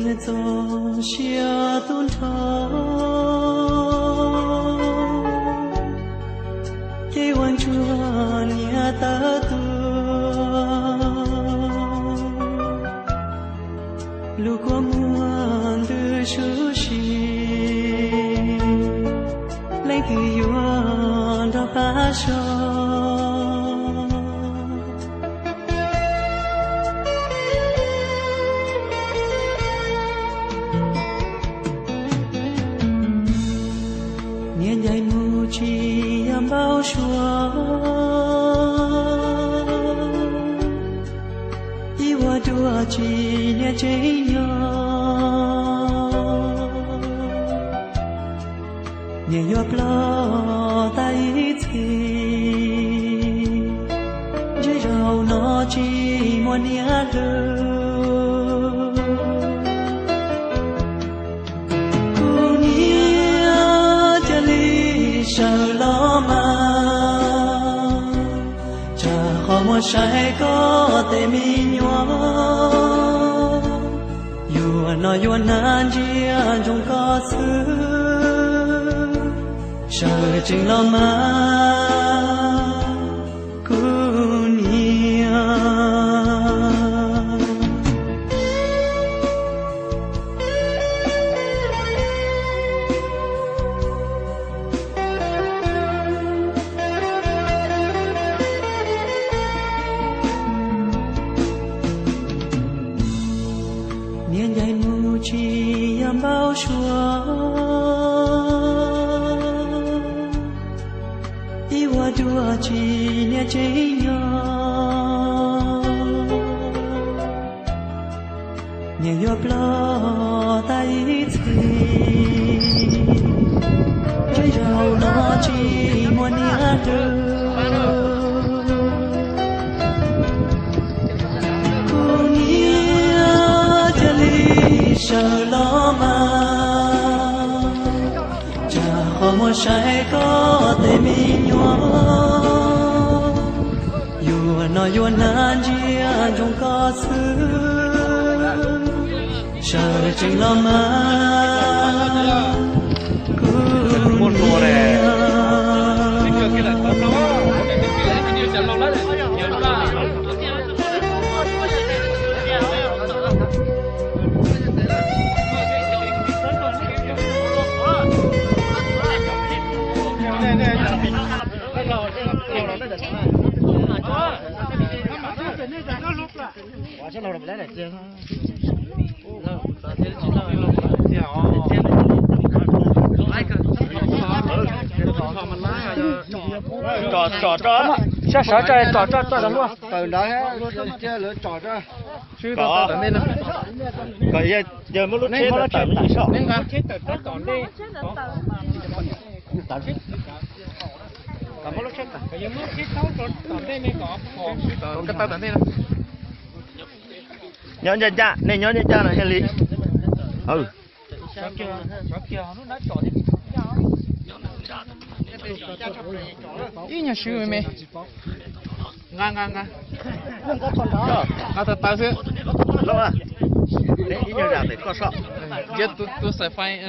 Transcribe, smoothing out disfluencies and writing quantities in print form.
nhớ cho xia tuôn thọ cái quan chúa nhà ta tu lúc qua muôn từ số xì lấy cứ yuan đó phá so nhiên dạy mu chi am bao xua iwa dua chi nya chơi nhỏ nhẹ nhõm lo tay chi dưới rau nó chi muốn nhớ sợ lo mà chờ họ một sai có thể mi nhua dù nói dù nan chia trong có xứ sợ chính lo mà nhiên dạy mu chi am bao xua iwa dua chi nya chơi nhỏ nhẹ nhõm lo tay chi chơi rau nó chi muốn nhớ sợ lo mà chờ họ một sai có thể mi nhua dù nói dù nan chia trong có xứ sợ chính lo mà Quả chắc lâu rồi lấy lại tiền thôi. Trò sao sợ trời trò là luôn. Từ đó chơi lửa trò cho. Chứ tao tao nên nó. Còn giờ mới lúc chết nó tao mới sợ. Nên là chết tao còn đi. Tao chết. Tao mới lúc chết tao. Giờ mới chết tao còn đây mới có. Còn cái tao tao đây nè. Nhớ nhận ra, này nhớ nhận ra là Heli. Ừ. Ý nhà sư mày. Ngang. Tao tao xưa. Lâu à. Đấy ý nhà ra để có sợ. Chết tôi sẽ phải